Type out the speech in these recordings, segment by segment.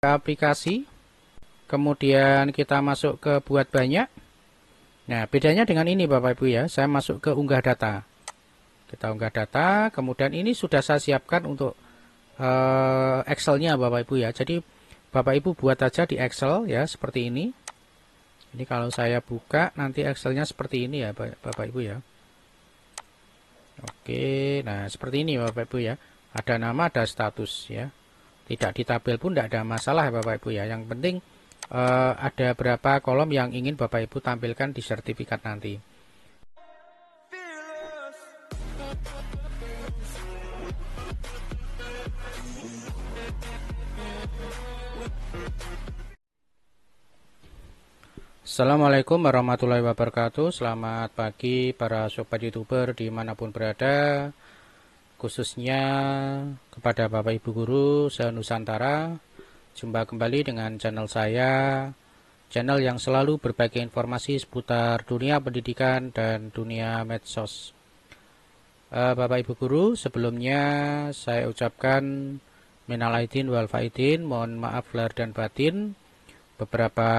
aplikasi, kemudian kita masuk ke buat banyak. Nah, bedanya dengan ini Bapak Ibu ya, saya masuk ke unggah data. Kita unggah data, kemudian ini sudah saya siapkan untuk Excel-nya Bapak Ibu ya. Jadi Bapak Ibu buat aja di Excel ya, seperti ini. Ini kalau saya buka nanti Excel-nya seperti ini ya Bapak Ibu ya. Oke, nah seperti ini Bapak Ibu ya. Ada nama, ada status ya. Tidak di tabel pun tidak ada masalah ya Bapak Ibu ya. Yang penting ada berapa kolom yang ingin Bapak Ibu tampilkan di sertifikat nanti. Assalamualaikum warahmatullahi wabarakatuh. Selamat pagi para sobat YouTuber dimanapun berada, khususnya kepada Bapak Ibu Guru se-Nusantara. Jumpa kembali dengan channel saya, channel yang selalu berbagi informasi seputar dunia pendidikan dan dunia medsos. Bapak Ibu Guru, sebelumnya saya ucapkan minal aidin wal faidin, mohon maaf lahir dan batin. Beberapa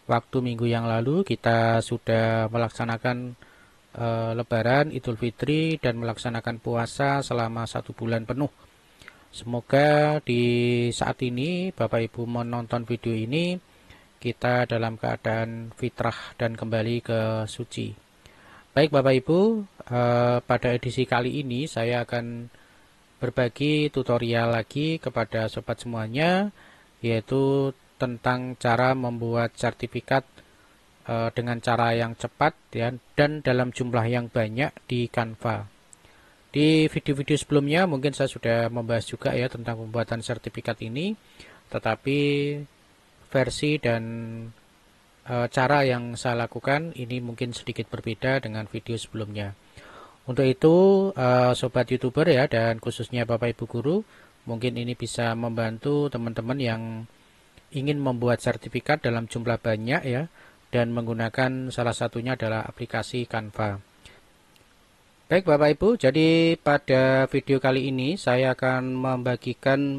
waktu minggu yang lalu kita sudah melaksanakan Lebaran, Idul Fitri, dan melaksanakan puasa selama 1 bulan penuh. Semoga di saat ini Bapak Ibu menonton video ini kita dalam keadaan fitrah dan kembali ke suci. Baik Bapak Ibu, pada edisi kali ini saya akan berbagi tutorial lagi kepada sobat semuanya, yaitu tentang cara membuat sertifikat dengan cara yang cepat ya, dan dalam jumlah yang banyak di Canva. Di video-video sebelumnya mungkin saya sudah membahas juga ya tentang pembuatan sertifikat ini, tetapi versi dan cara yang saya lakukan ini mungkin sedikit berbeda dengan video sebelumnya. Untuk itu sobat YouTuber ya, dan khususnya Bapak Ibu Guru, mungkin ini bisa membantu teman-teman yang ingin membuat sertifikat dalam jumlah banyak ya, dan menggunakan salah satunya adalah aplikasi Canva. Baik Bapak Ibu, jadi pada video kali ini saya akan membagikan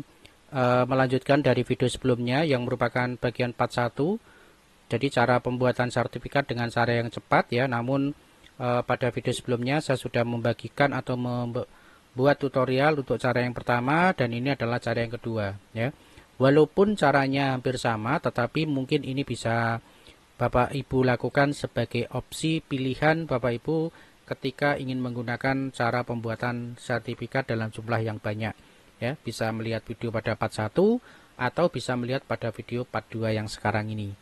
melanjutkan dari video sebelumnya yang merupakan bagian part 1. Jadi cara pembuatan sertifikat dengan cara yang cepat ya, namun pada video sebelumnya saya sudah membagikan atau membuat tutorial untuk cara yang pertama, dan ini adalah cara yang kedua ya. Walaupun caranya hampir sama, tetapi mungkin ini bisa Bapak Ibu lakukan sebagai opsi pilihan Bapak Ibu ketika ingin menggunakan cara pembuatan sertifikat dalam jumlah yang banyak ya. Bisa melihat video pada part 1 atau bisa melihat pada video part 2 yang sekarang ini.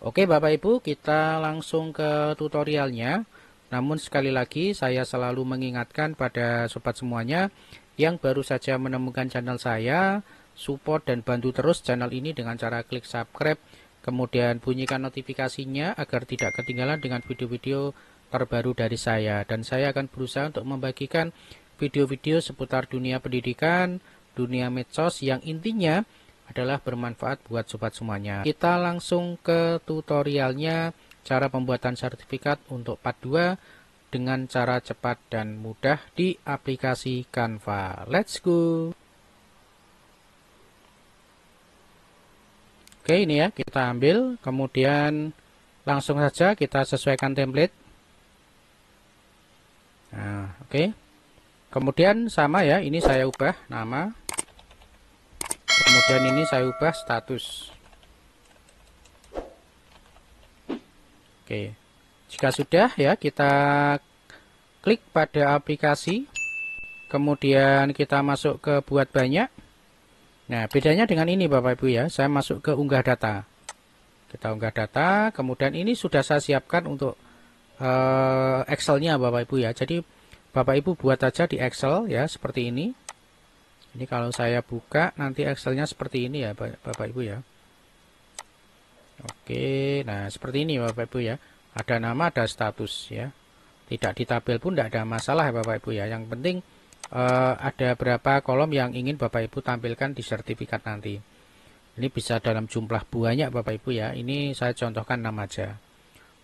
Oke Bapak Ibu, kita langsung ke tutorialnya. Namun sekali lagi saya selalu mengingatkan pada sobat semuanya yang baru saja menemukan channel saya, support dan bantu terus channel ini dengan cara klik subscribe, kemudian bunyikan notifikasinya agar tidak ketinggalan dengan video-video terbaru dari saya. Dan saya akan berusaha untuk membagikan video-video seputar dunia pendidikan, dunia medsos yang intinya adalah bermanfaat buat sobat semuanya. Kita langsung ke tutorialnya, cara pembuatan sertifikat untuk part 2 dengan cara cepat dan mudah di aplikasi Canva. Let's go! Oke, ini ya kita ambil, kemudian langsung saja kita sesuaikan template. Nah, oke. Kemudian sama ya, ini saya ubah nama. Kemudian ini saya ubah status. Oke. Jika sudah ya, kita klik pada aplikasi. Kemudian kita masuk ke buat banyak. Nah, bedanya dengan ini Bapak Ibu ya, saya masuk ke unggah data. Kita unggah data, kemudian ini sudah saya siapkan untuk Excel-nya Bapak Ibu ya. Jadi Bapak Ibu buat aja di Excel ya, seperti ini. Ini kalau saya buka nanti Excel-nya seperti ini ya Bapak Ibu ya. Oke, nah seperti ini Bapak Ibu ya. Ada nama, ada status ya. Tidak di tabel pun tidak ada masalah ya Bapak Ibu ya. Yang penting ada berapa kolom yang ingin Bapak Ibu tampilkan di sertifikat nanti. Ini bisa dalam jumlah banyak Bapak Ibu ya. Ini saya contohkan 6 aja.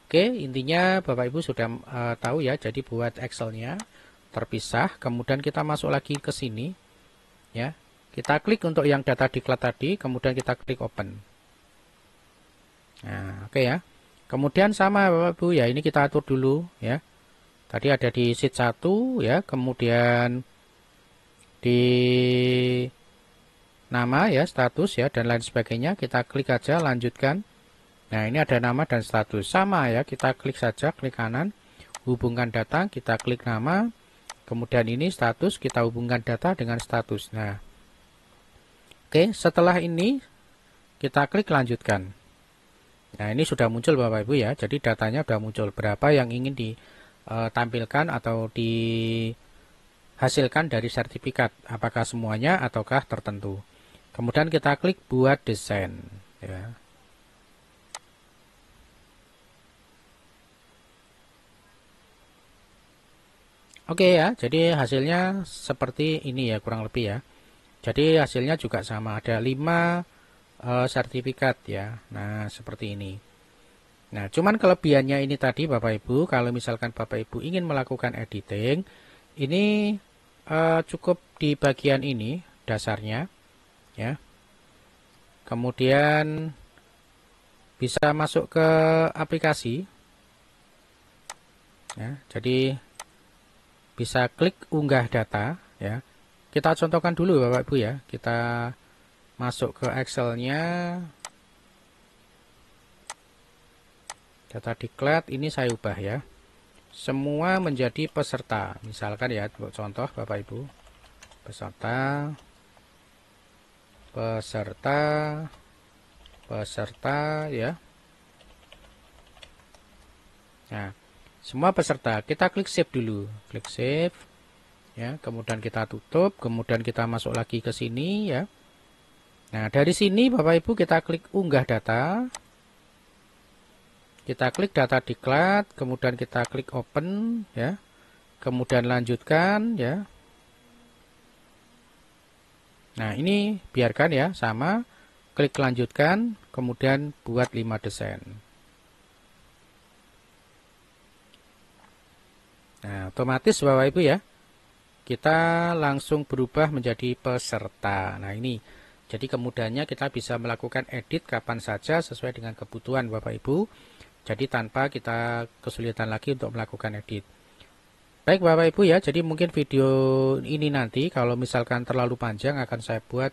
Oke, intinya Bapak Ibu sudah tahu ya. Jadi buat Excel-nya terpisah, kemudian kita masuk lagi ke sini ya. Kita klik untuk yang data diklat tadi, kemudian kita klik open. Nah, oke ya. Kemudian sama Bapak Ibu ya, ini kita atur dulu ya. Tadi ada di sheet 1 ya, kemudian di nama ya, status ya, dan lain sebagainya. Kita klik aja, lanjutkan. Nah, ini ada nama dan status. Sama ya, kita klik saja, klik kanan. Hubungkan data, kita klik nama. Kemudian ini status, kita hubungkan data dengan status. Nah, oke, setelah ini kita klik lanjutkan. Nah, ini sudah muncul Bapak Ibu ya. Jadi datanya sudah muncul. Berapa yang ingin ditampilkan atau dihasilkan dari sertifikat. Apakah semuanya ataukah tertentu. Kemudian kita klik buat desain. Ya. Oke ya, jadi hasilnya seperti ini ya, kurang lebih ya. Jadi hasilnya juga sama, ada 5 sertifikat ya. Nah, seperti ini. Nah, cuman kelebihannya ini tadi Bapak Ibu, kalau misalkan Bapak Ibu ingin melakukan editing, ini cukup di bagian ini dasarnya ya. Kemudian bisa masuk ke aplikasi. Ya, jadi bisa klik unggah data ya. Kita contohkan dulu Bapak Ibu ya. Kita masuk ke Excel-nya. Data diklat ini saya ubah ya. Semua menjadi peserta. Misalkan ya, contoh Bapak Ibu. Peserta, ya. Nah, semua peserta. Kita klik save dulu. Klik save. Ya, kemudian kita tutup, kemudian kita masuk lagi ke sini ya. Nah, dari sini Bapak Ibu kita klik unggah data. Kita klik data diklat, kemudian kita klik open ya. Kemudian lanjutkan ya. Nah, ini biarkan ya, sama. Klik lanjutkan, kemudian buat 5 desain. Nah, otomatis Bapak Ibu ya, kita langsung berubah menjadi peserta. Nah, ini. Jadi kemudahannya kita bisa melakukan edit kapan saja sesuai dengan kebutuhan Bapak Ibu. Jadi tanpa kita kesulitan lagi untuk melakukan edit. Baik Bapak Ibu ya, jadi mungkin video ini nanti kalau misalkan terlalu panjang akan saya buat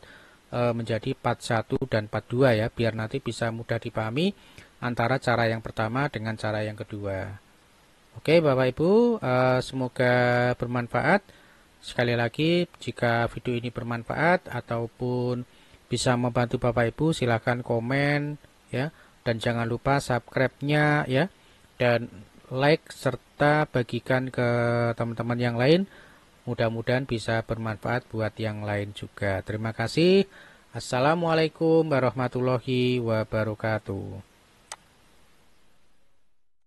menjadi part 1 dan part 2 ya, biar nanti bisa mudah dipahami antara cara yang pertama dengan cara yang kedua. Oke Bapak Ibu, semoga bermanfaat. Sekali lagi, jika video ini bermanfaat ataupun bisa membantu Bapak Ibu, silahkan komen ya, dan jangan lupa subscribe-nya ya, dan like serta bagikan ke teman-teman yang lain. Mudah-mudahan bisa bermanfaat buat yang lain juga. Terima kasih. Assalamualaikum warahmatullahi wabarakatuh.